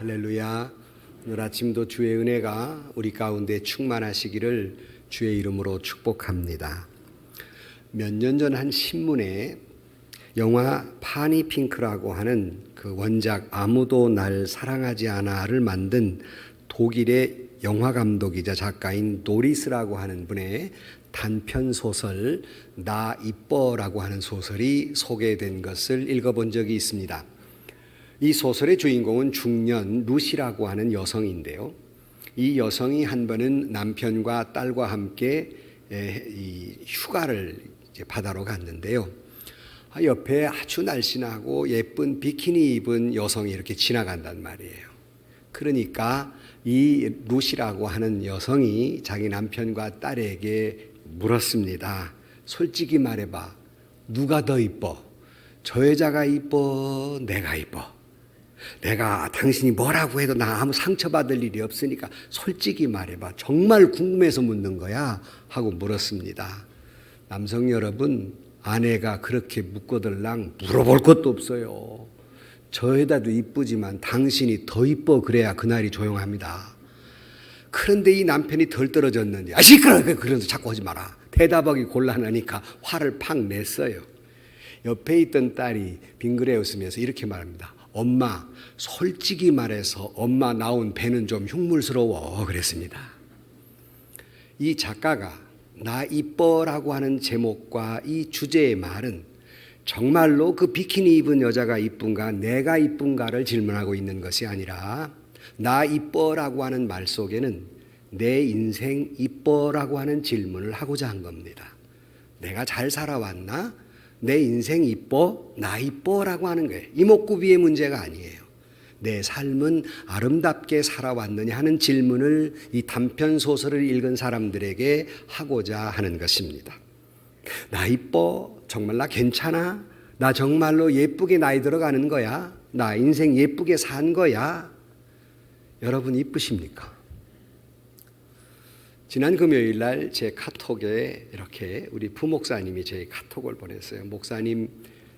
할렐루야. 오늘 아침도 주의 은혜가 우리 가운데 충만하시기를 주의 이름으로 축복합니다. 몇 년 전 한 신문에 영화 파니 핑크라고 하는 그 원작 아무도 날 사랑하지 않아를 만든 독일의 영화 감독이자 작가인 노리스라고 하는 분의 단편 소설 나 이뻐라고 하는 소설이 소개된 것을 읽어본 적이 있습니다. 이 소설의 주인공은 중년 루시라고 하는 여성인데요. 이 여성이 한 번은 남편과 딸과 함께 이 휴가를 바다로 갔는데요. 옆에 아주 날씬하고 예쁜 비키니 입은 여성이 이렇게 지나간단 말이에요. 그러니까 이 루시라고 하는 여성이 자기 남편과 딸에게 물었습니다. 솔직히 말해봐. 누가 더 이뻐? 저 여자가 이뻐? 내가 이뻐? 내가 당신이 뭐라고 해도 나 아무 상처받을 일이 없으니까 솔직히 말해봐. 정말 궁금해서 묻는 거야? 하고 물었습니다. 남성 여러분, 아내가 그렇게 묻고들랑 물어볼 것도 없어요. 저 여자도 이쁘지만 당신이 더 이뻐 그래야 그날이 조용합니다. 그런데 이 남편이 덜 떨어졌는지 시끄러워 그러면서 자꾸 하지 마라. 대답하기 곤란하니까 화를 팍 냈어요. 옆에 있던 딸이 빙그레 웃으면서 이렇게 말합니다. 엄마, 솔직히 말해서 엄마 나온 배는 좀 흉물스러워 그랬습니다. 이 작가가 나 이뻐라고 하는 제목과 이 주제의 말은 정말로 그 비키니 입은 여자가 이쁜가 내가 이쁜가를 질문하고 있는 것이 아니라 나 이뻐라고 하는 말 속에는 내 인생 이뻐라고 하는 질문을 하고자 한 겁니다. 내가 잘 살아왔나? 내 인생 이뻐? 나 이뻐라고 하는 거예요. 이목구비의 문제가 아니에요. 내 삶은 아름답게 살아왔느냐 하는 질문을 이 단편 소설을 읽은 사람들에게 하고자 하는 것입니다. 나 이뻐? 정말 나 괜찮아? 나 정말로 예쁘게 나이 들어가는 거야? 나 인생 예쁘게 산 거야? 여러분 이쁘십니까? 지난 금요일 날 제 카톡에 이렇게 우리 부목사님이 제 카톡을 보냈어요. 목사님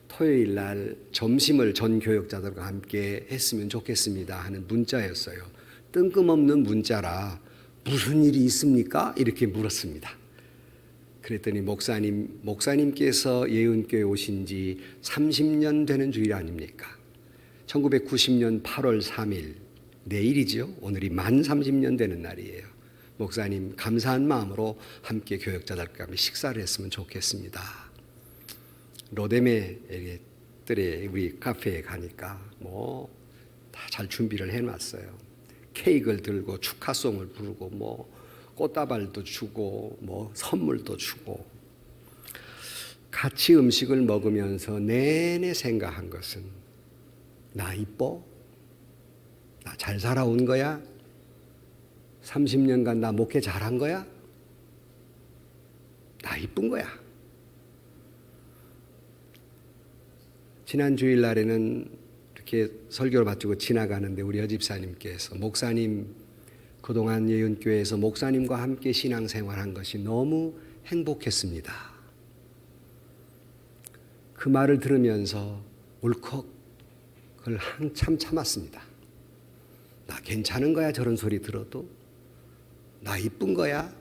토요일 날 점심을 전 교역자들과 함께 했으면 좋겠습니다 하는 문자였어요. 뜬금없는 문자라 무슨 일이 있습니까? 이렇게 물었습니다. 그랬더니 목사님께서 예은교회 오신 지 30년 되는 주일 아닙니까? 1990년 8월 3일 내일이죠. 오늘이 만 30년 되는 날이에요. 목사님 감사한 마음으로 함께 교역자들과 함께 식사를 했으면 좋겠습니다. 로데메 뜰에 우리 카페에 가니까 뭐 다 잘 준비를 해놨어요. 케이크를 들고 축하송을 부르고 뭐 꽃다발도 주고 뭐 선물도 주고 같이 음식을 먹으면서 내내 생각한 것은 나 이뻐? 나 잘 살아온 거야? 30년간 나 목회 잘한 거야? 나 이쁜 거야? 지난 주일 날에는 이렇게 설교를 마치고 지나가는데 우리 여집사님께서 목사님 그동안 예은교회에서 목사님과 함께 신앙생활한 것이 너무 행복했습니다. 그 말을 들으면서 울컥 그걸 한참 참았습니다. 나 괜찮은 거야 저런 소리 들어도? 나 이쁜 거야?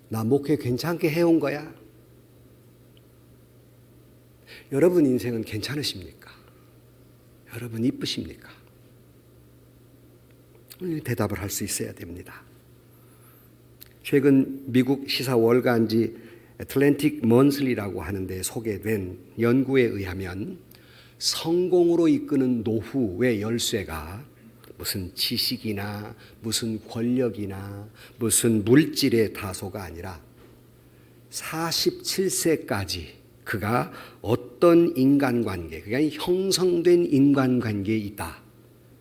나 목회 괜찮게 해온 거야? 여러분 인생은 괜찮으십니까? 여러분 이쁘십니까? 대답을 할 수 있어야 됩니다. 최근 미국 시사 월간지 애틀랜틱 먼슬리라고 하는데 소개된 연구에 의하면 성공으로 이끄는 노후의 열쇠가 무슨 지식이나 무슨 권력이나 무슨 물질의 다소가 아니라 47세까지 그가 어떤 인간관계, 그가 형성된 인간관계에 있다.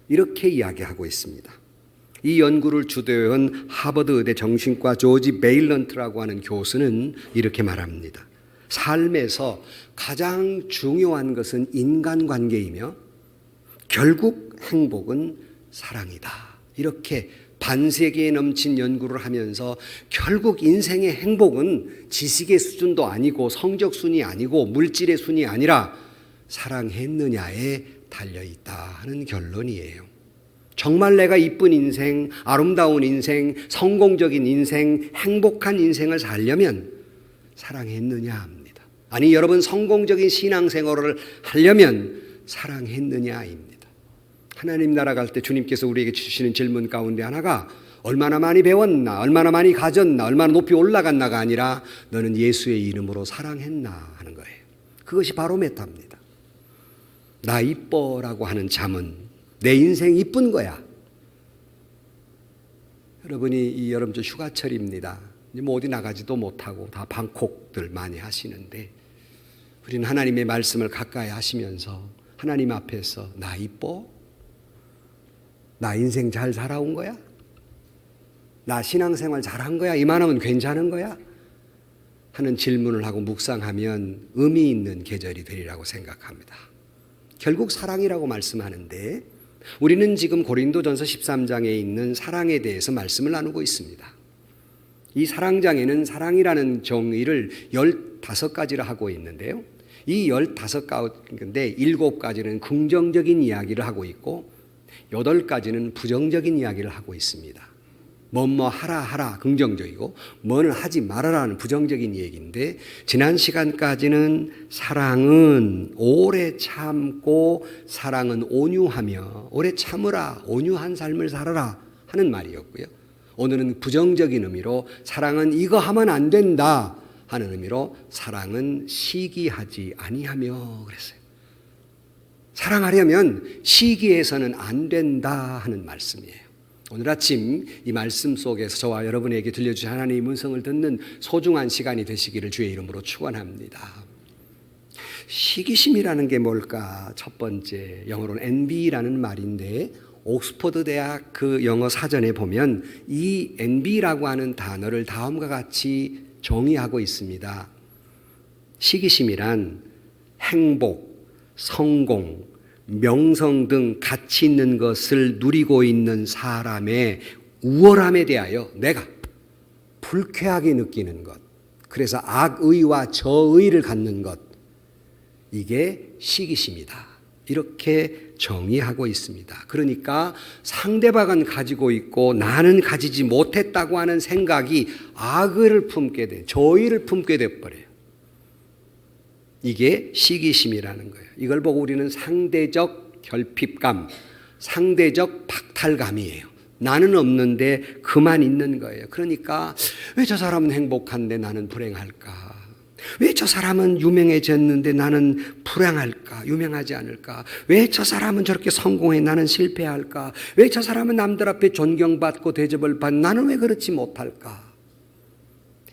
이렇게 이야기하고 있습니다. 이 연구를 주도한 하버드 의대 정신과 조지 베일런트라고 하는 교수는 이렇게 말합니다. 삶에서 가장 중요한 것은 인간관계이며 결국 행복은 사랑이다. 이렇게 반세기에 넘친 연구를 하면서 결국 인생의 행복은 지식의 수준도 아니고 성적 순이 아니고 물질의 순이 아니라 사랑했느냐에 달려있다 하는 결론이에요. 정말 내가 이쁜 인생, 아름다운 인생, 성공적인 인생, 행복한 인생을 살려면 사랑했느냐 합니다. 아니, 여러분 성공적인 신앙생활을 하려면 사랑했느냐입니다. 하나님 나라 갈 때 주님께서 우리에게 주시는 질문 가운데 하나가 얼마나 많이 배웠나, 얼마나 많이 가졌나, 얼마나 높이 올라갔나가 아니라 너는 예수의 이름으로 사랑했나 하는 거예요. 그것이 바로 메타입니다. 나 이뻐라고 하는 잠은 내 인생 이쁜 거야. 여러분이 이 여름철 휴가철입니다. 뭐 어디 나가지도 못하고 다 방콕들 많이 하시는데 우리는 하나님의 말씀을 가까이 하시면서 하나님 앞에서 나 이뻐? 나 인생 잘 살아온 거야? 나 신앙생활 잘한 거야? 이만하면 괜찮은 거야? 하는 질문을 하고 묵상하면 의미 있는 계절이 되리라고 생각합니다. 결국 사랑이라고 말씀하는데 우리는 지금 고린도전서 13장에 있는 사랑에 대해서 말씀을 나누고 있습니다. 이 사랑장에는 사랑이라는 정의를 15가지를 하고 있는데요. 이 15가지인데 7가지는 긍정적인 이야기를 하고 있고 8가지는 부정적인 이야기를 하고 있습니다. 뭐뭐 하라 긍정적이고 뭐는 하지 말아라는 부정적인 얘기인데 지난 시간까지는 사랑은 오래 참고 사랑은 온유하며 오래 참으라 온유한 삶을 살아라 하는 말이었고요. 오늘은 부정적인 의미로 사랑은 이거 하면 안 된다 하는 의미로 사랑은 시기하지 아니하며 그랬어요. 사랑하려면 시기해서는 안 된다 하는 말씀이에요. 오늘 아침 이 말씀 속에서 저와 여러분에게 들려주신 하나님의 음성을 듣는 소중한 시간이 되시기를 주의 이름으로 축원합니다. 시기심이라는 게 뭘까? 첫 번째 영어로는 envy라는 말인데 옥스퍼드 대학 그 영어 사전에 보면 이 envy라고 하는 단어를 다음과 같이 정의하고 있습니다. 시기심이란 행복, 성공, 명성 등 가치 있는 것을 누리고 있는 사람의 우월함에 대하여 내가 불쾌하게 느끼는 것, 그래서 악의와 저의를 갖는 것, 이게 시기심이다. 이렇게 정의하고 있습니다. 그러니까 상대방은 가지고 있고 나는 가지지 못했다고 하는 생각이 악의를 품게 돼, 저의를 품게 돼버려요. 이게 시기심이라는 거예요. 이걸 보고 우리는 상대적 결핍감, 상대적 박탈감이에요. 나는 없는데 그만 있는 거예요. 그러니까 왜 저 사람은 행복한데 나는 불행할까? 왜 저 사람은 유명해졌는데 나는 불행할까? 유명하지 않을까? 왜 저 사람은 저렇게 성공해 나는 실패할까? 왜 저 사람은 남들 앞에 존경받고 대접을 받 나는 왜 그렇지 못할까?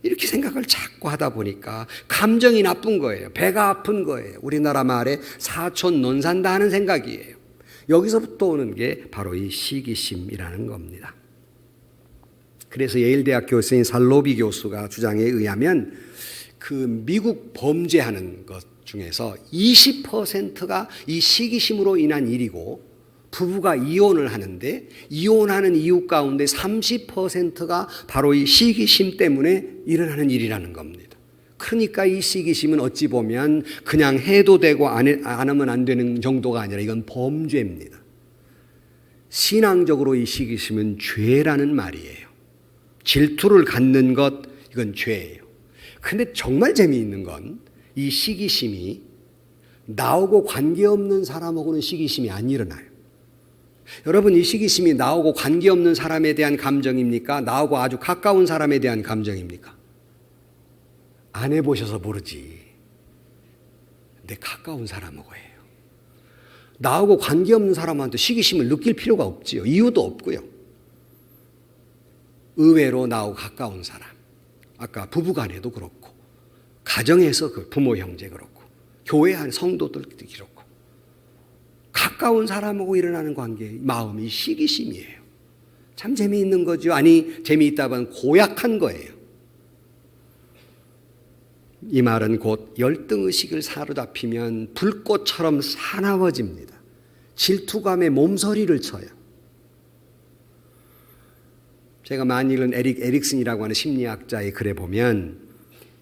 이렇게 생각을 자꾸 하다 보니까 감정이 나쁜 거예요. 배가 아픈 거예요. 우리나라 말에 사촌 논산다 하는 생각이에요. 여기서부터 오는 게 바로 이 시기심이라는 겁니다. 그래서 예일대학 교수인 살로비 교수가 주장에 의하면 그 미국 범죄하는 것 중에서 20%가 이 시기심으로 인한 일이고 부부가 이혼을 하는데 이혼하는 이유 가운데 30%가 바로 이 시기심 때문에 일어나는 일이라는 겁니다. 그러니까 이 시기심은 어찌 보면 그냥 해도 되고 안 하면 안 되는 정도가 아니라 이건 범죄입니다. 신앙적으로 이 시기심은 죄라는 말이에요. 질투를 갖는 것, 이건 죄예요. 근데 정말 재미있는 건 이 시기심이 나하고 관계없는 사람하고는 시기심이 안 일어나요. 여러분, 이 시기심이 나하고 관계없는 사람에 대한 감정입니까? 나하고 아주 가까운 사람에 대한 감정입니까? 안 해보셔서 모르지. 근데 가까운 사람하고 해요. 나하고 관계없는 사람한테 시기심을 느낄 필요가 없지요. 이유도 없고요. 의외로 나하고 가까운 사람, 아까 부부간에도 그렇고 가정에서 그 부모 형제 그렇고 교회 안 성도들도 그렇고 가까운 사람하고 일어나는 관계, 마음이 시기심이에요. 참 재미있는 거죠. 아니, 재미있다면 고약한 거예요. 이 말은 곧 열등의식을 사로잡히면 불꽃처럼 사나워집니다. 질투감에 몸서리를 쳐요. 제가 많이 읽은 에릭 에릭슨이라고 하는 심리학자의 글에 보면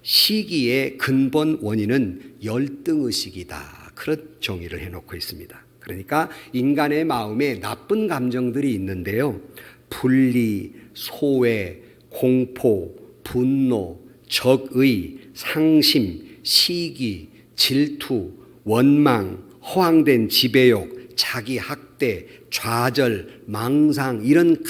시기의 근본 원인은 열등의식이다. 그런 정의를 해놓고 있습니다. 그러니까 인간의 마음에 나쁜 감정들이 있는데요. 분리, 소외, 공포, 분노, 적의, 상심, 시기, 질투, 원망, 허황된 지배욕, 자기 학대, 좌절, 망상, 이런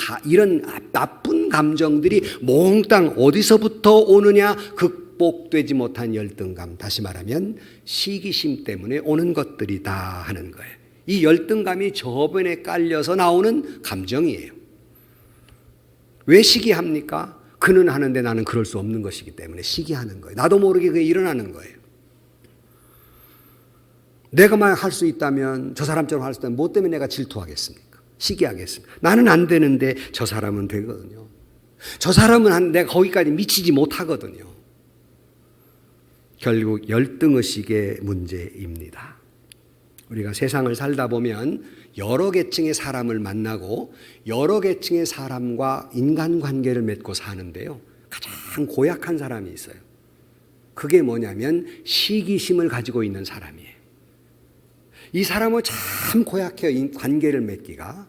나쁜 감정들이 몽땅 어디서부터 오느냐? 극복되지 못한 열등감, 다시 말하면 시기심 때문에 오는 것들이다 하는 거예요. 이 열등감이 저변에 깔려서 나오는 감정이에요. 왜 시기합니까? 그는 하는데 나는 그럴 수 없는 것이기 때문에 시기하는 거예요. 나도 모르게 그게 일어나는 거예요. 내가만 할 수 있다면, 저 사람처럼 할 수 있다면 뭐 때문에 내가 질투하겠습니까? 시기하겠습니까? 나는 안 되는데 저 사람은 되거든요. 저 사람은 내가 거기까지 미치지 못하거든요. 결국 열등의식의 문제입니다. 우리가 세상을 살다 보면 여러 계층의 사람을 만나고 여러 계층의 사람과 인간관계를 맺고 사는데요. 가장 고약한 사람이 있어요. 그게 뭐냐면 시기심을 가지고 있는 사람이에요. 이 사람은 참 고약해요. 관계를 맺기가.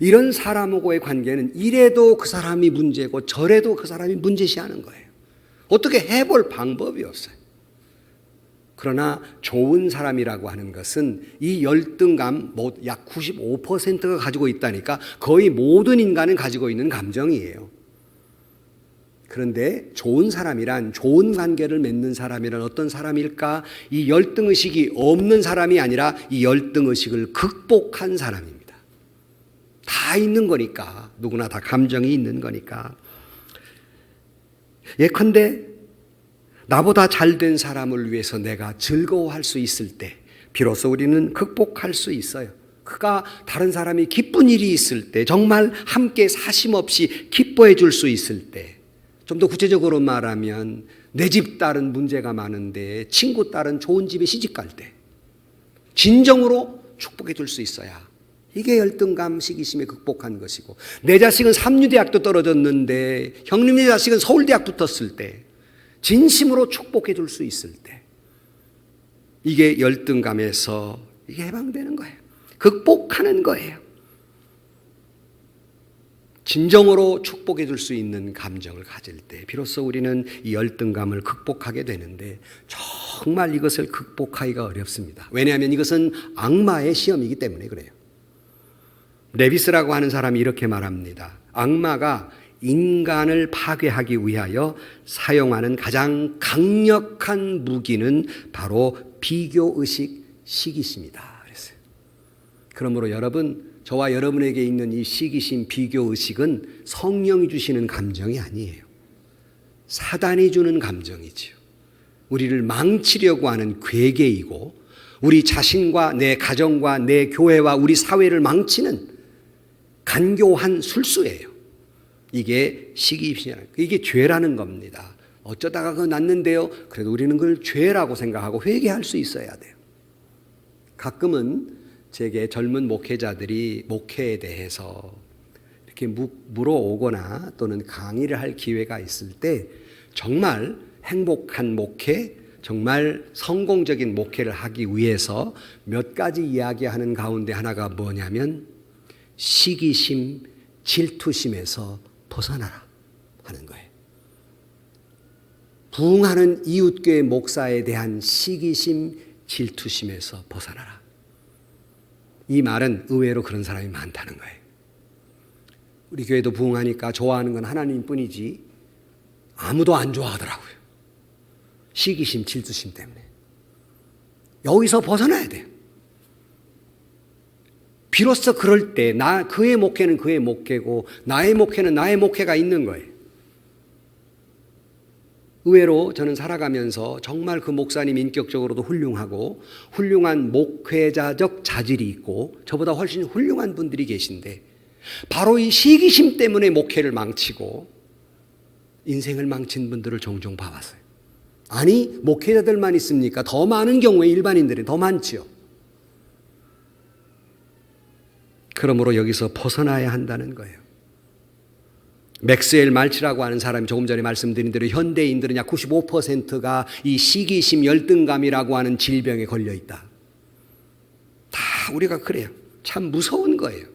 이런 사람하고의 관계는 이래도 그 사람이 문제고 저래도 그 사람이 문제시하는 거예요. 어떻게 해볼 방법이 없어요. 그러나 좋은 사람이라고 하는 것은 이 열등감 약 95%가 가지고 있다니까 거의 모든 인간은 가지고 있는 감정이에요. 그런데 좋은 사람이란, 좋은 관계를 맺는 사람이란 어떤 사람일까? 이 열등의식이 없는 사람이 아니라 이 열등의식을 극복한 사람입니다. 다 있는 거니까, 누구나 다 감정이 있는 거니까. 예컨대 나보다 잘된 사람을 위해서 내가 즐거워할 수 있을 때 비로소 우리는 극복할 수 있어요. 그가 다른 사람이 기쁜 일이 있을 때, 정말 함께 사심 없이 기뻐해 줄 수 있을 때, 좀 더 구체적으로 말하면 내 집 딸은 문제가 많은데 친구 딸은 좋은 집에 시집갈 때 진정으로 축복해 줄 수 있어야, 이게 열등감, 시기심에 극복한 것이고, 내 자식은 삼류대학도 떨어졌는데 형님의 자식은 서울대학 붙었을 때 진심으로 축복해 줄 수 있을 때, 이게 열등감에서 이게 해방되는 거예요. 극복하는 거예요. 진정으로 축복해 줄 수 있는 감정을 가질 때 비로소 우리는 이 열등감을 극복하게 되는데, 정말 이것을 극복하기가 어렵습니다. 왜냐하면 이것은 악마의 시험이기 때문에 그래요. 레비스라고 하는 사람이 이렇게 말합니다. 악마가 인간을 파괴하기 위하여 사용하는 가장 강력한 무기는 바로 비교의식, 시기심이다 그랬어요. 그러므로 여러분, 저와 여러분에게 있는 이 시기심, 비교의식은 성령이 주시는 감정이 아니에요. 사단이 주는 감정이지요. 우리를 망치려고 하는 괴계이고, 우리 자신과 내 가정과 내 교회와 우리 사회를 망치는 간교한 술수예요. 이게 시기심이라는, 이게 죄라는 겁니다. 어쩌다가 그거 났는데요. 그래도 우리는 그걸 죄라고 생각하고 회개할 수 있어야 돼요. 가끔은 제게 젊은 목회자들이 목회에 대해서 이렇게 물어오거나 또는 강의를 할 기회가 있을 때 정말 행복한 목회, 정말 성공적인 목회를 하기 위해서 몇 가지 이야기하는 가운데 하나가 뭐냐면 시기심, 질투심에서 벗어나라 하는 거예요. 부흥하는 이웃교회 목사에 대한 시기심, 질투심에서 벗어나라. 이 말은 의외로 그런 사람이 많다는 거예요. 우리 교회도 부흥하니까 좋아하는 건 하나님뿐이지 아무도 안 좋아하더라고요. 시기심, 질투심 때문에. 여기서 벗어나야 돼요. 비로소 그럴 때 그의 목회는 그의 목회고 나의 목회는 나의 목회가 있는 거예요. 의외로 저는 살아가면서 정말 그 목사님 인격적으로도 훌륭하고 훌륭한 목회자적 자질이 있고 저보다 훨씬 훌륭한 분들이 계신데, 바로 이 시기심 때문에 목회를 망치고 인생을 망친 분들을 종종 봐왔어요. 아니, 목회자들만 있습니까? 더 많은 경우에 일반인들이 더 많지요. 그러므로 여기서 벗어나야 한다는 거예요. 맥스웰 말치라고 하는 사람이 조금 전에 말씀드린 대로 현대인들은 약 95%가 이 시기심, 열등감이라고 하는 질병에 걸려 있다. 다 우리가 그래요. 참 무서운 거예요.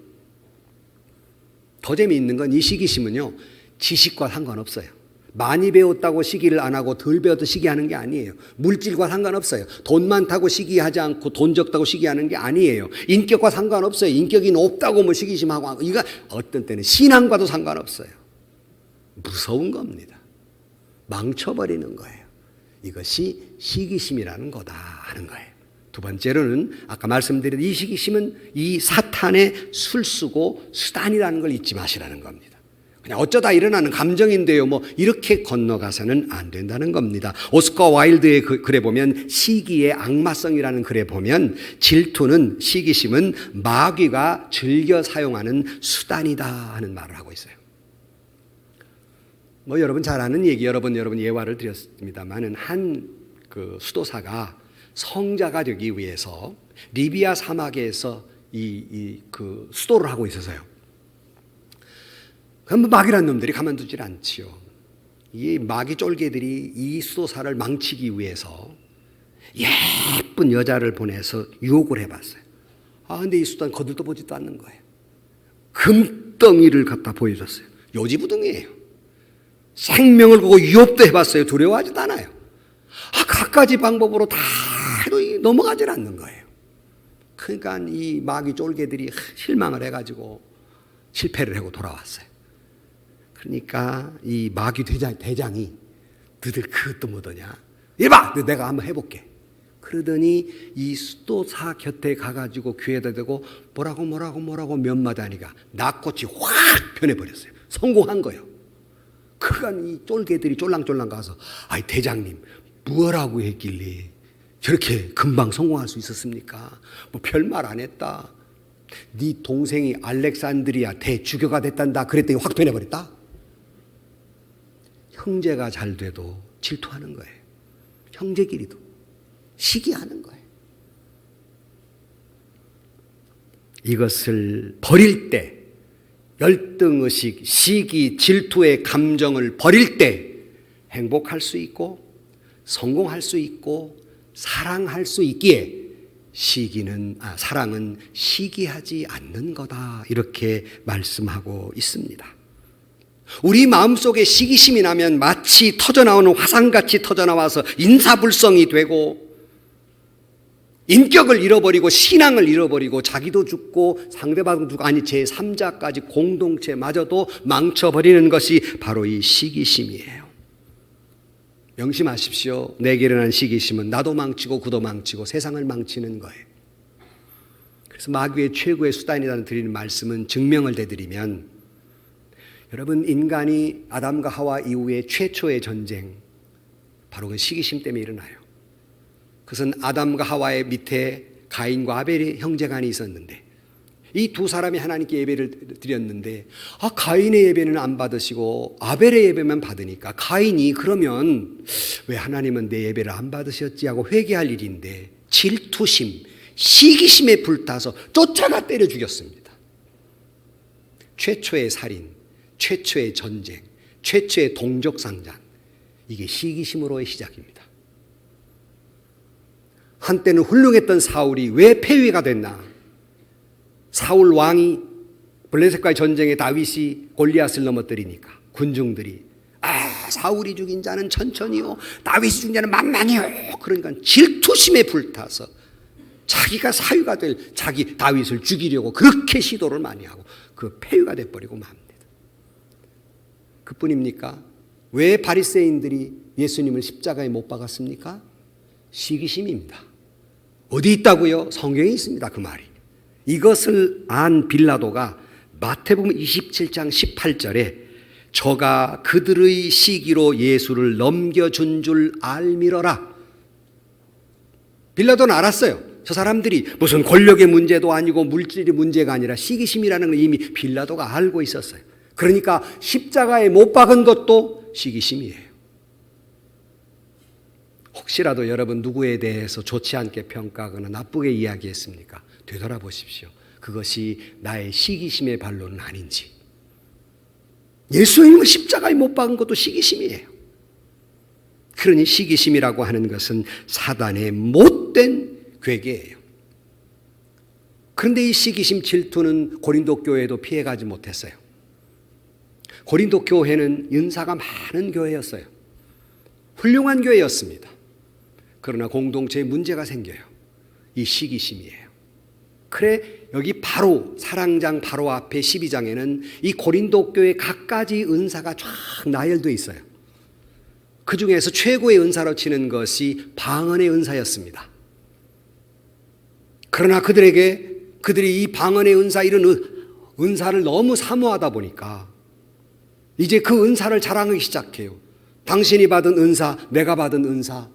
더 재미있는 건 이 시기심은요, 지식과 상관없어요. 많이 배웠다고 시기를 안 하고 덜 배워도 시기하는 게 아니에요. 물질과 상관없어요. 돈 많다고 시기하지 않고 돈 적다고 시기하는 게 아니에요. 인격과 상관없어요. 인격이 높다고 뭐 시기심하고, 이거 어떤 때는 신앙과도 상관없어요. 무서운 겁니다. 망쳐버리는 거예요. 이것이 시기심이라는 거다 하는 거예요. 두 번째로는 아까 말씀드린 이 시기심은 이 사탄의 술수고 수단이라는 걸 잊지 마시라는 겁니다. 그냥 어쩌다 일어나는 감정인데요, 뭐 이렇게 건너가서는 안 된다는 겁니다. 오스카 와일드의 글에 보면 시기의 악마성이라는 글에 보면 질투는, 시기심은 마귀가 즐겨 사용하는 수단이다 하는 말을 하고 있어요. 뭐 여러분 잘 아는 얘기, 여러분 예화를 드렸습니다만은 한 그 수도사가 성자가 되기 위해서 리비아 사막에서 그 수도를 하고 있어서요. 그럼 마귀란 놈들이 가만두질 않지요. 이 마귀 쫄개들이 이 수도사를 망치기 위해서 예쁜 여자를 보내서 유혹을 해봤어요. 근데 이 수도는 거들떠 보지도 않는 거예요. 금덩이를 갖다 보여줬어요. 요지부동이에요. 생명을 걸고 유혹도 해봤어요. 두려워하지도 않아요. 갖가지 방법으로 다 해도 넘어가질 않는 거예요. 그러니까 이 마귀 쫄개들이 실망을 해가지고 실패를 하고 돌아왔어요. 그러니까 이 마귀 대장이 너희들 그것도 못하냐? 이봐! 내가 한번 해볼게. 그러더니 이 수도사 곁에 가가지고 귀에다 대고 뭐라고 몇 마디 하니까 낙꽃이 확 변해버렸어요. 성공한 거예요. 그간 이 쫄개들이 쫄랑쫄랑 가서 대장님 뭐라고 했길래 저렇게 금방 성공할 수 있었습니까? 뭐 별말 안 했다. 네 동생이 알렉산드리아 대주교가 됐단다. 그랬더니 확 변해버렸다. 형제가 잘 돼도 질투하는 거예요. 형제끼리도 시기하는 거예요. 이것을 버릴 때, 열등의식, 시기, 질투의 감정을 버릴 때 행복할 수 있고 성공할 수 있고 사랑할 수 있기에 사랑은 시기하지 않는 거다, 이렇게 말씀하고 있습니다. 우리 마음속에 시기심이 나면 마치 터져나오는 화산같이 터져나와서 인사불성이 되고 인격을 잃어버리고 신앙을 잃어버리고 자기도 죽고 상대방도 죽고, 아니 제3자까지 공동체마저도 망쳐버리는 것이 바로 이 시기심이에요. 명심하십시오. 내게 일어난 시기심은 나도 망치고 그도 망치고 세상을 망치는 거예요. 그래서 마귀의 최고의 수단이라는 드리는 말씀은 증명을 대드리면, 여러분 인간이 아담과 하와 이후에 최초의 전쟁, 바로 그 시기심 때문에 일어나요. 그것은 아담과 하와의 밑에 가인과 아벨의 형제간이 있었는데 이 두 사람이 하나님께 예배를 드렸는데 가인의 예배는 안 받으시고 아벨의 예배만 받으니까 가인이 그러면 왜 하나님은 내 예배를 안 받으셨지 하고 회개할 일인데 질투심, 시기심에 불타서 쫓아가 때려 죽였습니다. 최초의 살인, 최초의 전쟁, 최초의 동족상장, 이게 시기심으로의 시작입니다. 한때는 훌륭했던 사울이 왜 폐위가 됐나? 사울 왕이 블레셋과의 전쟁에 다윗이 골리앗을 넘어뜨리니까 군중들이 사울이 죽인 자는 천천히요, 다윗이 죽인 자는 만만히요. 그러니까 질투심에 불타서 자기가 사위가 될 자기 다윗을 죽이려고 그렇게 시도를 많이 하고 그 폐위가 돼버리고 맙니다. 그뿐입니까? 왜 바리새인들이 예수님을 십자가에 못 박았습니까? 시기심입니다. 어디 있다고요? 성경에 있습니다. 그 말이. 이것을 안 빌라도가 마태복음 27장 18절에 저가 그들의 시기로 예수를 넘겨준 줄 알미러라. 빌라도는 알았어요. 저 사람들이 무슨 권력의 문제도 아니고 물질의 문제가 아니라 시기심이라는 걸 이미 빌라도가 알고 있었어요. 그러니까 십자가에 못 박은 것도 시기심이에요. 혹시라도 여러분 누구에 대해서 좋지 않게 평가하거나 나쁘게 이야기했습니까? 되돌아보십시오. 그것이 나의 시기심의 반론은 아닌지. 예수님을 십자가에 못 박은 것도 시기심이에요. 그러니 시기심이라고 하는 것은 사단의 못된 괴계예요. 그런데 이 시기심 질투는 고린도 교회도 피해가지 못했어요. 고린도 교회는 은사가 많은 교회였어요. 훌륭한 교회였습니다. 그러나 공동체에 문제가 생겨요. 이 시기심이에요. 그래 여기 바로 사랑장 바로 앞에 12장에는 이 고린도 교회 각가지 은사가 쫙 나열되어 있어요. 그 중에서 최고의 은사로 치는 것이 방언의 은사였습니다. 그러나 그들이 이 방언의 은사 이런 은사를 너무 사모하다 보니까 이제 그 은사를 자랑하기 시작해요. 당신이 받은 은사, 내가 받은 은사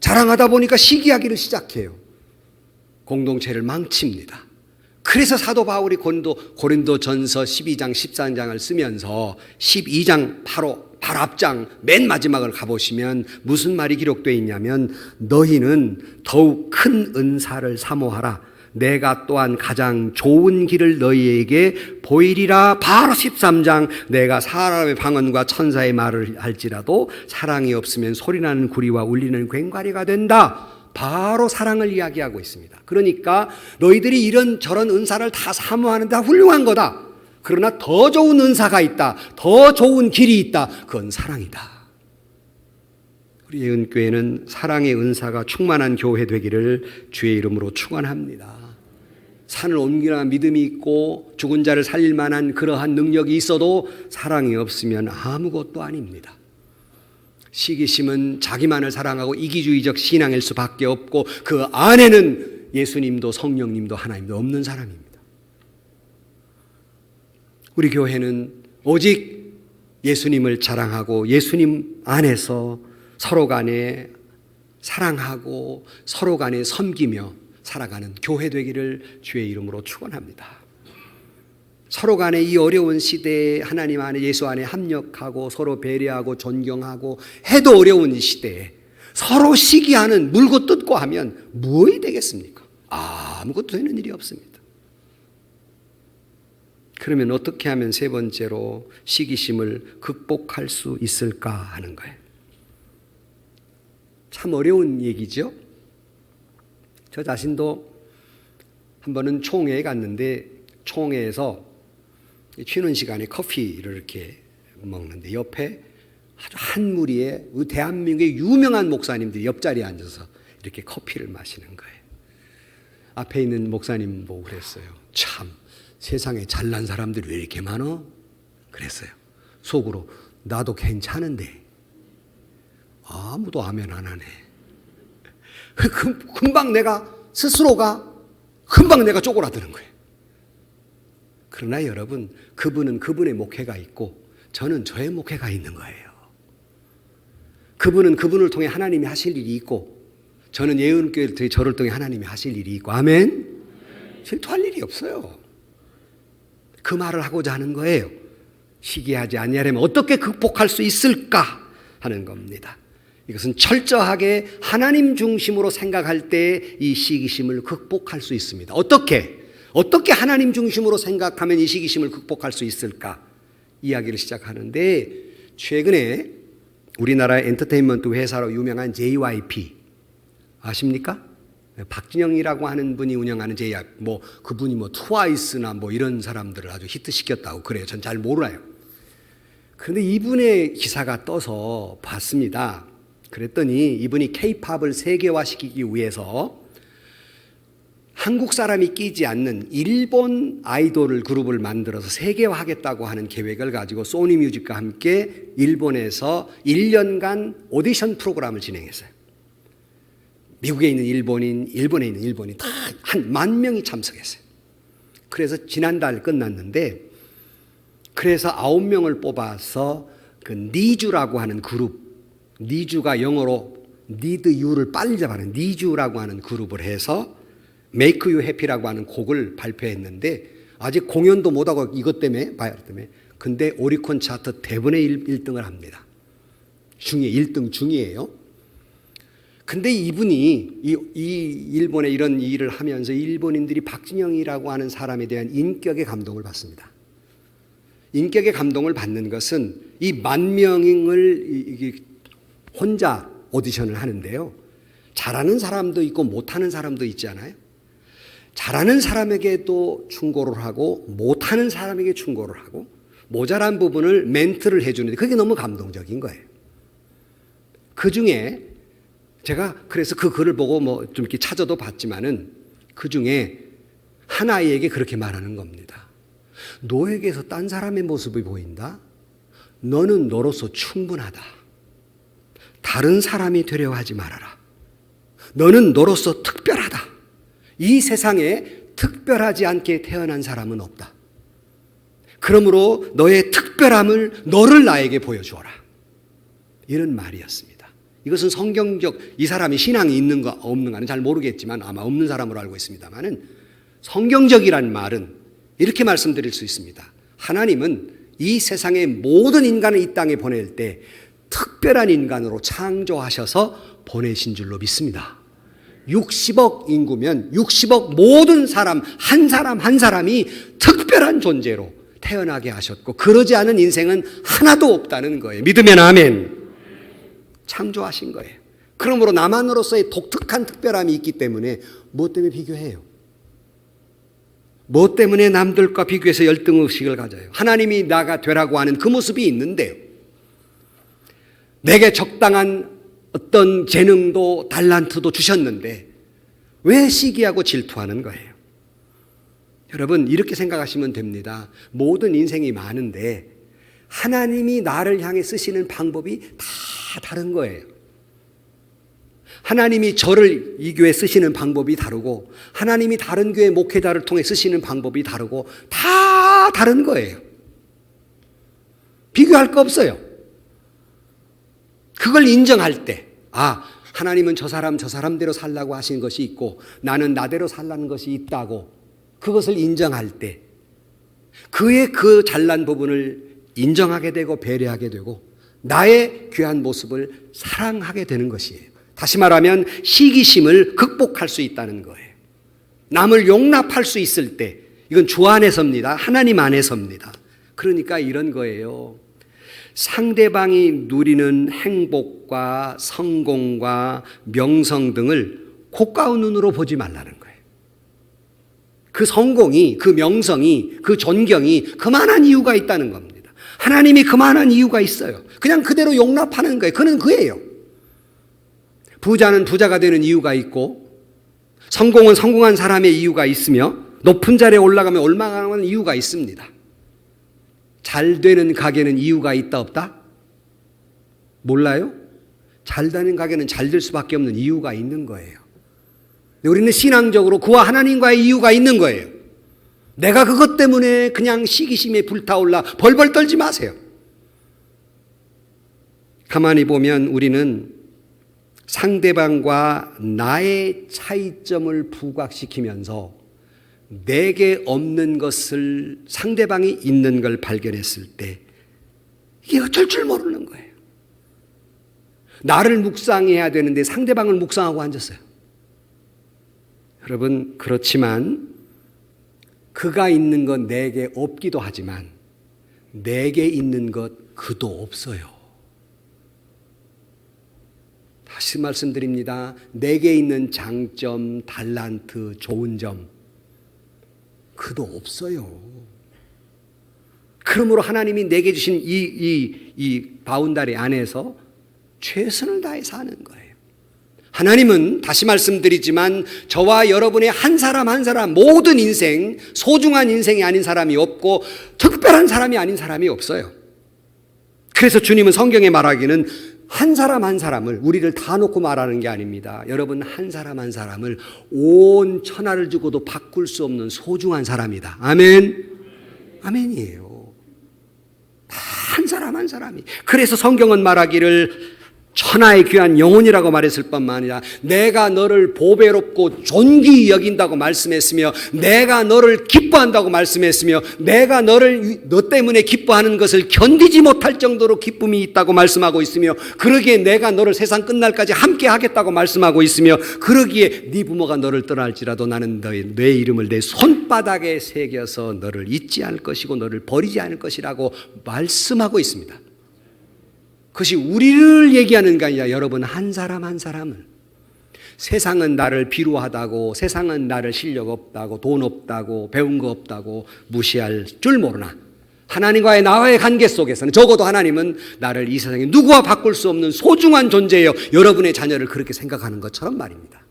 자랑하다 보니까 시기하기를 시작해요. 공동체를 망칩니다. 그래서 사도 바울이 고린도전서 12장 13장을 쓰면서 12장 바로 앞장 맨 마지막을 가보시면 무슨 말이 기록되어 있냐면 너희는 더욱 큰 은사를 사모하라. 내가 또한 가장 좋은 길을 너희에게 보이리라. 바로 13장 내가 사람의 방언과 천사의 말을 할지라도 사랑이 없으면 소리나는 구리와 울리는 괭과리가 된다. 바로 사랑을 이야기하고 있습니다. 그러니까 너희들이 이런 저런 은사를 다 사모하는데 훌륭한 거다. 그러나 더 좋은 은사가 있다. 더 좋은 길이 있다. 그건 사랑이다. 우리 예은교회는 사랑의 은사가 충만한 교회 되기를 주의 이름으로 축원합니다. 산을 옮기나 믿음이 있고 죽은 자를 살릴 만한 그러한 능력이 있어도 사랑이 없으면 아무것도 아닙니다. 시기심은 자기만을 사랑하고 이기주의적 신앙일 수밖에 없고 그 안에는 예수님도 성령님도 하나님도 없는 사람입니다. 우리 교회는 오직 예수님을 자랑하고 예수님 안에서 서로 간에 사랑하고 서로 간에 섬기며 살아가는 교회 되기를 주의 이름으로 축원합니다. 서로 간에 이 어려운 시대에 하나님 안에 예수 안에 합력하고 서로 배려하고 존경하고 해도 어려운 이 시대에 서로 시기하는 물고 뜯고 하면 무엇이 되겠습니까? 아무것도 되는 일이 없습니다. 그러면 어떻게 하면 세 번째로 시기심을 극복할 수 있을까 하는 거예요. 참 어려운 얘기죠. 저 자신도 한 번은 총회에 갔는데 총회에서 쉬는 시간에 커피를 이렇게 먹는데 옆에 아주 한 무리의 대한민국의 유명한 목사님들이 옆자리에 앉아서 이렇게 커피를 마시는 거예요. 앞에 있는 목사님 보고 그랬어요. 참 세상에 잘난 사람들이 왜 이렇게 많어? 그랬어요. 속으로 나도 괜찮은데 아무도 아멘 안 하네. 금방 내가 스스로가 금방 내가 쪼그라드는 거예요. 그러나 여러분, 그분은 그분의 목회가 있고 저는 저의 목회가 있는 거예요. 그분은 그분을 통해 하나님이 하실 일이 있고 저는 예언교회 저를 통해 하나님이 하실 일이 있고 아멘? 질투할 일이 없어요. 그 말을 하고자 하는 거예요. 시기하지 아니하려면 어떻게 극복할 수 있을까 하는 겁니다. 이것은 철저하게 하나님 중심으로 생각할 때 이 시기심을 극복할 수 있습니다. 어떻게 하나님 중심으로 생각하면 이 시기심을 극복할 수 있을까? 이야기를 시작하는데 최근에 우리나라의 엔터테인먼트 회사로 유명한 JYP 아십니까? 박진영이라고 하는 분이 운영하는 JYP 그분이 트와이스나 이런 사람들을 아주 히트시켰다고 그래요. 전 잘 몰라요. 그런데 이분의 기사가 떠서 봤습니다. 그랬더니 이분이 K-팝을 세계화시키기 위해서 한국 사람이 끼지 않는 일본 아이돌 그룹을 만들어서 세계화하겠다고 하는 계획을 가지고 소니뮤직과 함께 일본에서 1년간 오디션 프로그램을 진행했어요. 미국에 있는 일본인, 일본에 있는 일본인 다 한 10,000명이 참석했어요. 그래서 지난달 끝났는데 그래서 9명을 뽑아서 그 니주라고 하는 그룹, 니주가 영어로 need you를 빨리 잡아는 니주라고 하는 그룹을 해서 Make You Happy라고 하는 곡을 발표했는데 아직 공연도 못하고 이것 때문에 근데 오리콘 차트 대부분의 1등을 합니다. 1등 중이에요. 근데 이분이 이 일본에 이런 일을 하면서 일본인들이 박진영이라고 하는 사람에 대한 인격의 감동을 받습니다. 인격의 감동을 받는 것은 이 10,000명을 혼자 오디션을 하는데요. 잘하는 사람도 있고 못하는 사람도 있잖아요. 잘하는 사람에게도 충고를 하고 못하는 사람에게 충고를 하고 모자란 부분을 멘트를 해주는데 그게 너무 감동적인 거예요. 그 중에 제가 그래서 그 글을 보고 뭐 좀 이렇게 찾아도 봤지만은 그 중에 한 아이에게 그렇게 말하는 겁니다. 너에게서 딴 사람의 모습이 보인다? 너는 너로서 충분하다. 다른 사람이 되려 하지 말아라. 너는 너로서 특별하다. 이 세상에 특별하지 않게 태어난 사람은 없다. 그러므로 너의 특별함을 너를 나에게 보여주어라. 이런 말이었습니다. 이것은 성경적, 이 사람이 신앙이 있는가 없는가는 잘 모르겠지만 아마 없는 사람으로 알고 있습니다만은 성경적이란 말은 이렇게 말씀드릴 수 있습니다. 하나님은 이 세상의 모든 인간을 이 땅에 보낼 때 특별한 인간으로 창조하셔서 보내신 줄로 믿습니다. 60억 인구면 60억 모든 사람 한 사람이 특별한 존재로 태어나게 하셨고 그러지 않은 인생은 하나도 없다는 거예요. 믿으면 아멘. 창조하신 거예요. 그러므로 나만으로서의 독특한 특별함이 있기 때문에 무엇 때문에 비교해요? 무엇 때문에 남들과 비교해서 열등의식을 가져요? 하나님이 나가 되라고 하는 그 모습이 있는데요. 내게 적당한 어떤 재능도 달란트도 주셨는데 왜 시기하고 질투하는 거예요? 여러분 이렇게 생각하시면 됩니다. 모든 인생이 많은데 하나님이 나를 향해 쓰시는 방법이 다 다른 거예요. 하나님이 저를 이 교회 쓰시는 방법이 다르고 하나님이 다른 교회 목회자를 통해 쓰시는 방법이 다르고 다 다른 거예요. 비교할 거 없어요. 그걸 인정할 때 하나님은 저 사람대로 살라고 하신 것이 있고 나는 나대로 살라는 것이 있다고 그것을 인정할 때 그의 그 잘난 부분을 인정하게 되고 배려하게 되고 나의 귀한 모습을 사랑하게 되는 것이에요. 다시 말하면 시기심을 극복할 수 있다는 거예요. 남을 용납할 수 있을 때 이건 주 안에서입니다. 하나님 안에서입니다. 그러니까 이런 거예요. 상대방이 누리는 행복과 성공과 명성 등을 고가운 눈으로 보지 말라는 거예요. 그 성공이, 그 명성이, 그 존경이 그만한 이유가 있다는 겁니다. 하나님이 그만한 이유가 있어요. 그냥 그대로 용납하는 거예요. 그는 그예요. 부자는 부자가 되는 이유가 있고 성공은 성공한 사람의 이유가 있으며 높은 자리에 올라가면 올라가는 이유가 있습니다. 잘 되는 가게는 이유가 있다 없다? 몰라요? 잘 되는 가게는 잘 될 수밖에 없는 이유가 있는 거예요. 우리는 신앙적으로 그와 하나님과의 이유가 있는 거예요. 내가 그것 때문에 그냥 시기심에 불타올라 벌벌 떨지 마세요. 가만히 보면 우리는 상대방과 나의 차이점을 부각시키면서 내게 없는 것을 상대방이 있는 걸 발견했을 때 이게 어쩔 줄 모르는 거예요. 나를 묵상해야 되는데 상대방을 묵상하고 앉았어요. 여러분 그렇지만 그가 있는 것 내게 없기도 하지만 내게 있는 것 그도 없어요. 다시 말씀드립니다. 내게 있는 장점, 달란트, 좋은 점 그도 없어요. 그러므로 하나님이 내게 주신 이 바운다리 안에서 최선을 다해 사는 거예요. 하나님은 다시 말씀드리지만 저와 여러분의 한 사람 한 사람 모든 인생, 소중한 인생이 아닌 사람이 없고 특별한 사람이 아닌 사람이 없어요. 그래서 주님은 성경에 말하기는 한 사람 한 사람을 우리를 다 놓고 말하는 게 아닙니다. 여러분 한 사람 한 사람을 온 천하를 주고도 바꿀 수 없는 소중한 사람이다. 아멘. 아멘이에요. 한 사람 한 사람이. 그래서 성경은 말하기를 천하의 귀한 영혼이라고 말했을 뿐만 아니라 내가 너를 보배롭고 존귀히 여긴다고 말씀했으며 내가 너를 기뻐한다고 말씀했으며 내가 너 때문에 기뻐하는 것을 견디지 못할 정도로 기쁨이 있다고 말씀하고 있으며 그러기에 내가 너를 세상 끝날까지 함께 하겠다고 말씀하고 있으며 그러기에 네 부모가 너를 떠날지라도 나는 내 이름을 내 손바닥에 새겨서 너를 잊지 않을 것이고 너를 버리지 않을 것이라고 말씀하고 있습니다. 그것이 우리를 얘기하는 게 아니라 여러분 한 사람 한 사람을 세상은 나를 비루하다고, 세상은 나를 실력 없다고, 돈 없다고, 배운 거 없다고 무시할 줄 모르나 하나님과의 나와의 관계 속에서는 적어도 하나님은 나를 이 세상에 누구와 바꿀 수 없는 소중한 존재예요. 여러분의 자녀를 그렇게 생각하는 것처럼 말입니다.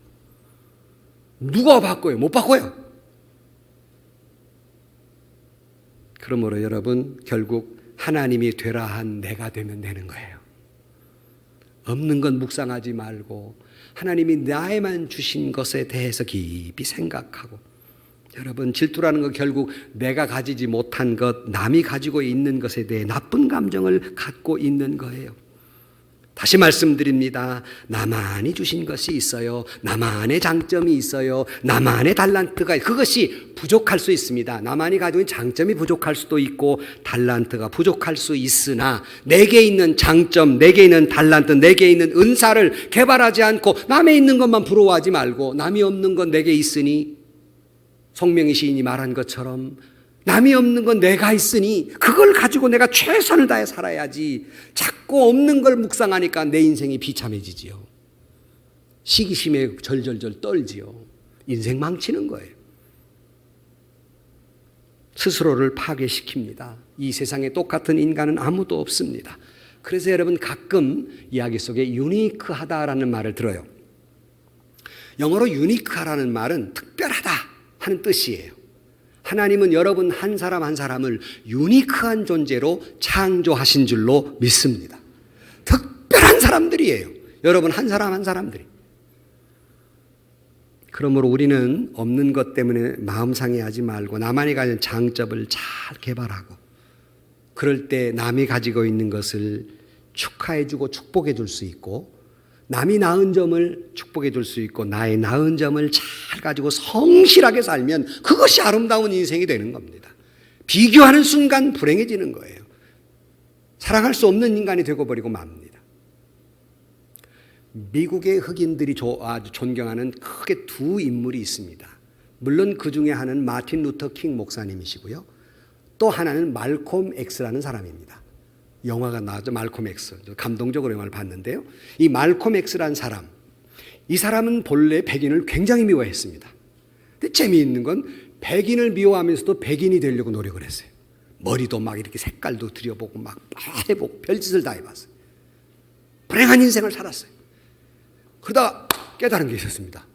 누가 바꿔요? 못 바꿔요. 그러므로 여러분 결국 하나님이 되라 한 내가 되면 되는 거예요. 없는 건 묵상하지 말고 하나님이 나에만 주신 것에 대해서 깊이 생각하고, 여러분 질투라는 건 결국 내가 가지지 못한 것, 남이 가지고 있는 것에 대해 나쁜 감정을 갖고 있는 거예요. 다시 말씀드립니다. 나만이 주신 것이 있어요. 나만의 장점이 있어요. 나만의 달란트가 있어요. 그것이 부족할 수 있습니다. 나만이 가지고 있는 장점이 부족할 수도 있고 달란트가 부족할 수 있으나 내게 있는 장점, 내게 있는 달란트, 내게 있는 은사를 개발하지 않고 남의 있는 것만 부러워하지 말고, 남이 없는 건 내게 있으니 송명희 시인이 말한 것처럼 남이 없는 건 내가 있으니 그걸 가지고 내가 최선을 다해 살아야지. 자꾸 없는 걸 묵상하니까 내 인생이 비참해지지요. 시기심에 절절절 떨지요. 인생 망치는 거예요. 스스로를 파괴시킵니다. 이 세상에 똑같은 인간은 아무도 없습니다. 그래서 여러분 가끔 이야기 속에 유니크하다라는 말을 들어요. 영어로 유니크하라는 말은 특별하다 하는 뜻이에요. 하나님은 여러분 한 사람 한 사람을 유니크한 존재로 창조하신 줄로 믿습니다. 특별한 사람들이에요. 여러분 한 사람 한 사람들이. 그러므로 우리는 없는 것 때문에 마음 상해하지 말고 나만이 가진 장점을 잘 개발하고, 그럴 때 남이 가지고 있는 것을 축하해주고 축복해 줄 수 있고, 남이 낳은 점을 축복해 줄 수 있고 나의 낳은 점을 잘 가지고 성실하게 살면 그것이 아름다운 인생이 되는 겁니다. 비교하는 순간 불행해지는 거예요. 사랑할 수 없는 인간이 되고 버리고 맙니다. 미국의 흑인들이 아주 존경하는 크게 두 인물이 있습니다. 물론 그 중에 하나는 마틴 루터 킹 목사님이시고요. 또 하나는 말콤 X라는 사람입니다. 영화가 나왔죠. 말콤 X. 감동적으로 영화를 봤는데요. 이 말콤 X라는 사람, 이 사람은 본래 백인을 굉장히 미워했습니다. 근데 재미있는 건 백인을 미워하면서도 백인이 되려고 노력을 했어요. 머리도 막 이렇게 색깔도 들여보고 막 해보고 별짓을 다 해봤어요. 불행한 인생을 살았어요. 그러다가 깨달은 게 있었습니다.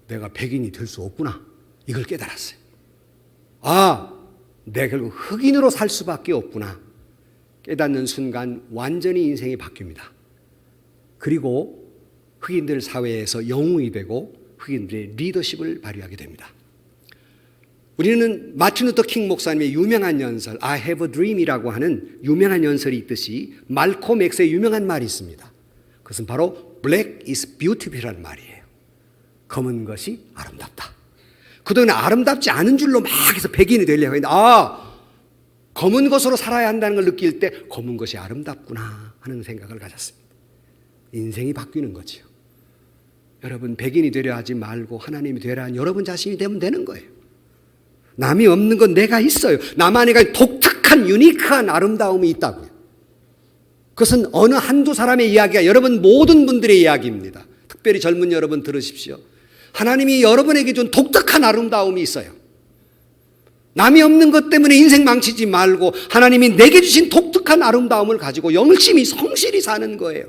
내가 백인이 될 수 없구나. 이걸 깨달았어요. 내가 결국 흑인으로 살 수밖에 없구나. 깨닫는 순간 완전히 인생이 바뀝니다. 그리고 흑인들 사회에서 영웅이 되고 흑인들의 리더십을 발휘하게 됩니다. 우리는 마틴 루터 킹 목사님의 유명한 연설 I have a dream이라고 하는 유명한 연설이 있듯이 말콤 X의 유명한 말이 있습니다. 그것은 바로 Black is beautiful이라는 말이에요. 검은 것이 아름답다. 그동안 아름답지 않은 줄로 막 해서 백인이 되려고 했는데 검은 것으로 살아야 한다는 걸 느낄 때 검은 것이 아름답구나 하는 생각을 가졌습니다. 인생이 바뀌는 거죠. 여러분 백인이 되려 하지 말고 하나님이 되라 한 여러분 자신이 되면 되는 거예요. 남이 없는 건 내가 있어요. 나만이 가진 독특한 유니크한 아름다움이 있다고요. 그것은 어느 한두 사람의 이야기가 여러분 모든 분들의 이야기입니다. 특별히 젊은 여러분 들으십시오. 하나님이 여러분에게 준 독특한 아름다움이 있어요. 남이 없는 것 때문에 인생 망치지 말고 하나님이 내게 주신 독특한 아름다움을 가지고 열심히 성실히 사는 거예요.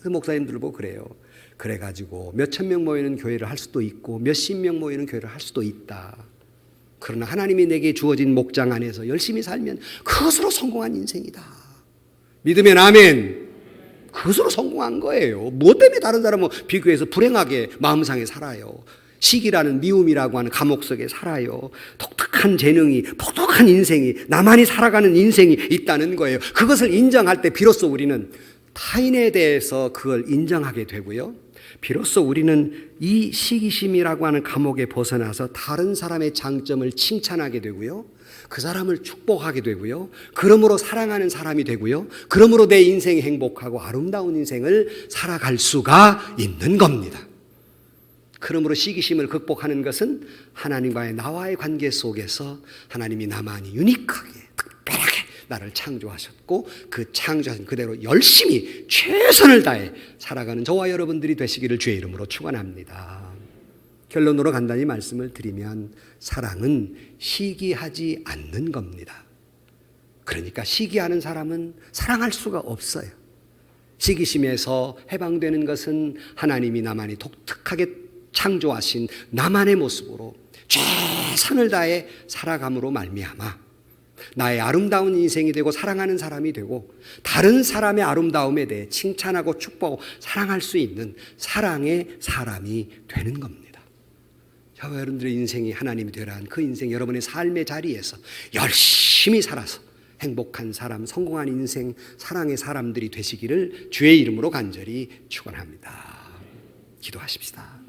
그 목사님들 보고 그래요. 그래가지고 몇천 명 모이는 교회를 할 수도 있고 몇십 명 모이는 교회를 할 수도 있다. 그러나 하나님이 내게 주어진 목장 안에서 열심히 살면 그것으로 성공한 인생이다. 믿으면 아멘. 그것으로 성공한 거예요. 뭐 때문에 다른 사람은 비교해서 불행하게 마음상에 살아요. 시기라는 미움이라고 하는 감옥 속에 살아요. 독특한 재능이, 독특한 인생이, 나만이 살아가는 인생이 있다는 거예요. 그것을 인정할 때 비로소 우리는 타인에 대해서 그걸 인정하게 되고요. 비로소 우리는 이 시기심이라고 하는 감옥에 벗어나서 다른 사람의 장점을 칭찬하게 되고요. 그 사람을 축복하게 되고요. 그러므로 사랑하는 사람이 되고요. 그러므로 내 인생이 행복하고 아름다운 인생을 살아갈 수가 있는 겁니다. 그러므로 시기심을 극복하는 것은 하나님과의 나와의 관계 속에서 하나님이 나만이 유니크하게, 특별하게 나를 창조하셨고 그 창조하신 그대로 열심히 최선을 다해 살아가는 저와 여러분들이 되시기를 주의 이름으로 축원합니다. 결론으로 간단히 말씀을 드리면 사랑은 시기하지 않는 겁니다. 그러니까 시기하는 사람은 사랑할 수가 없어요. 시기심에서 해방되는 것은 하나님이 나만이 독특하게 창조하신 나만의 모습으로 최선을 다해 살아감으로 말미암아 나의 아름다운 인생이 되고 사랑하는 사람이 되고 다른 사람의 아름다움에 대해 칭찬하고 축복하고 사랑할 수 있는 사랑의 사람이 되는 겁니다. 저와 여러분들의 인생이 하나님이 되라 한 그 인생, 여러분의 삶의 자리에서 열심히 살아서 행복한 사람, 성공한 인생, 사랑의 사람들이 되시기를 주의 이름으로 간절히 축원합니다. 기도하십시다.